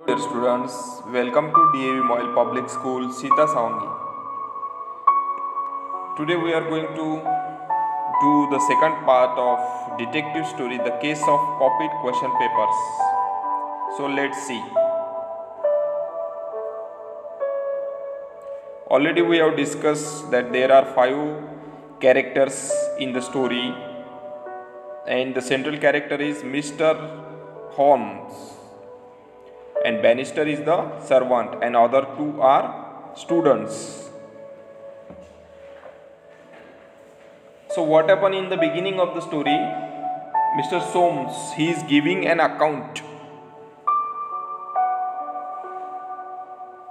Dear students, welcome to DAV Moyle Public School, Sita Sawangi. Today we are going to do the second part of detective story, the case of copied question papers. So let's see. Already we have discussed that there are 5 characters in the story, and the central character is Mr. Holmes, and Bannister is the servant, and other 2 are students. So what happened in the beginning of the story? Mr. Soames, he is giving an account.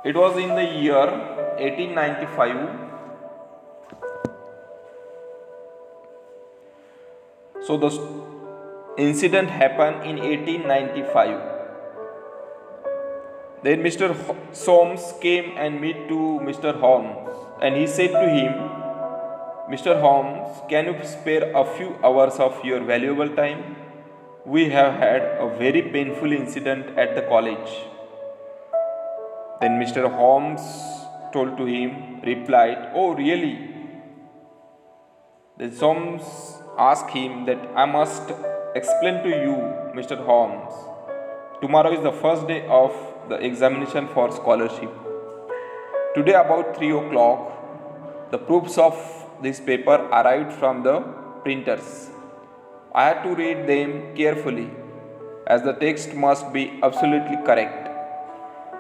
It was in the year 1895. So the incident happened in 1895. Then Mr. Soames came and met to Mr. Holmes, and he said to him, Mr. Holmes, can you spare a few hours of your valuable time? We have had a very painful incident at the college. Then Mr. Holmes told to him, replied, oh really? Then Soames asked him that I must explain to you, Mr. Holmes. Tomorrow is the first day of the examination for scholarship. Today about 3 o'clock, the proofs of this paper arrived from the printers. I had to read them carefully, as the text must be absolutely correct.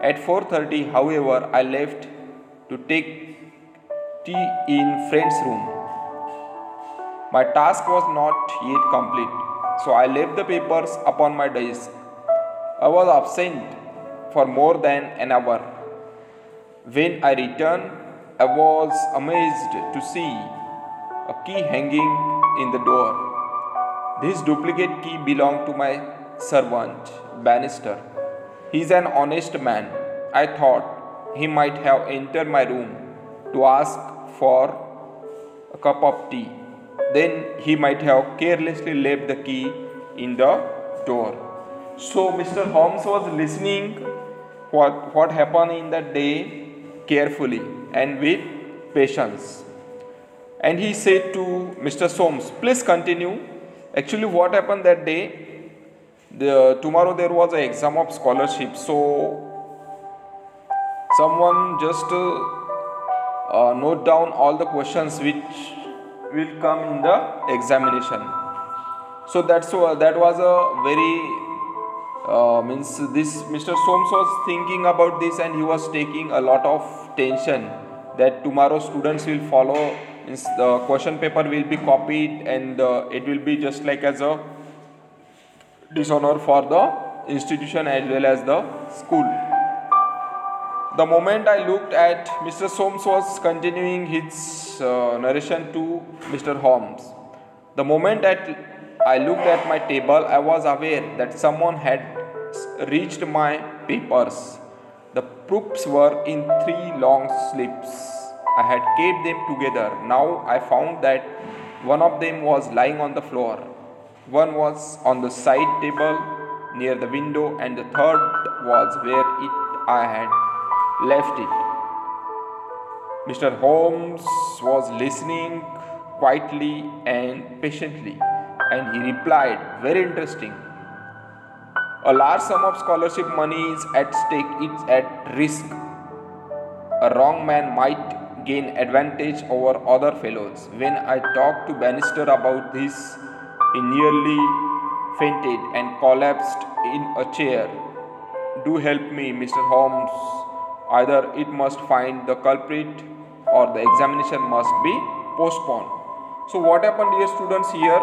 At 4:30, however, I left to take tea in friend's room. My task was not yet complete, so I left the papers upon my desk. I was absent for more than an hour. When I returned, I was amazed to see a key hanging in the door. This duplicate key belonged to my servant, Bannister. He is an honest man. I thought he might have entered my room to ask for a cup of tea. Then he might have carelessly left the key in the door. So Mr. Holmes was listening what happened in that day carefully and with patience. And he said to Mr. Soames, please continue. Actually, what happened that day? Tomorrow there was an exam of scholarship. So someone just note down all the questions which will come in the examination. So that was a very this Mr. Soames was thinking about this, and he was taking a lot of tension that tomorrow students will follow, means the question paper will be copied, and it will be just like as a dishonor for the institution as well as the school. The moment I looked at Mr. Soames was continuing his narration to Mr. Holmes. The moment I looked at my table, I was aware that someone had reached my papers. The proofs were in 3 long slips. I had kept them together. Now I found that one of them was lying on the floor. One was on the side table near the window, and the third was where I had left it. Mr. Holmes was listening quietly and patiently, and he replied, very interesting. A large sum of scholarship money is at stake, it's at risk. A wrong man might gain advantage over other fellows. When I talked to Bannister about this, he nearly fainted and collapsed in a chair. Do help me, Mr. Holmes. Either it must find the culprit or the examination must be postponed. So what happened, dear students, here?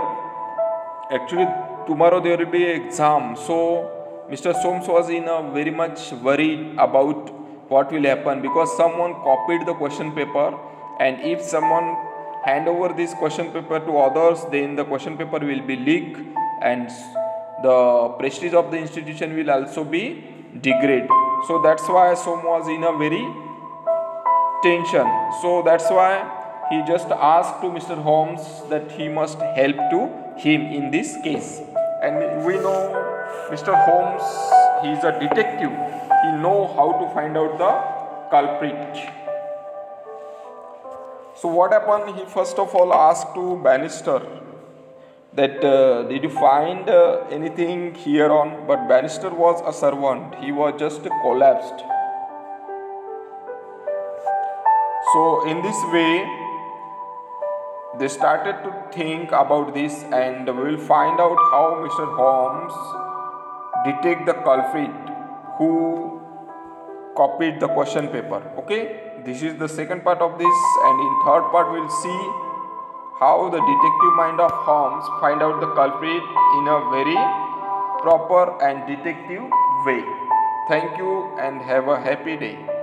Actually, tomorrow there will be an exam. So Mr. Soames was in a very much worried about what will happen, because someone copied the question paper, and if someone hand over this question paper to others, then the question paper will be leaked, and the prestige of the institution will also be degraded. So that's why Soames was in a very tension. So that's why he just asked to Mr. Holmes that he must help to him in this case. And we know Mr. Holmes, he is a detective. he know how to find out the culprit. So what happened? He first of all asked to Bannister that did you find anything here on? But Bannister was a servant. He was just collapsed. So in this way, they started to think about this, and we will find out how Mr. Holmes detect the culprit who copied the question paper. Okay, this is the second part of this, and in third part we will see how the detective mind of Holmes find out the culprit in a very proper and detective way. Thank you and have a happy day.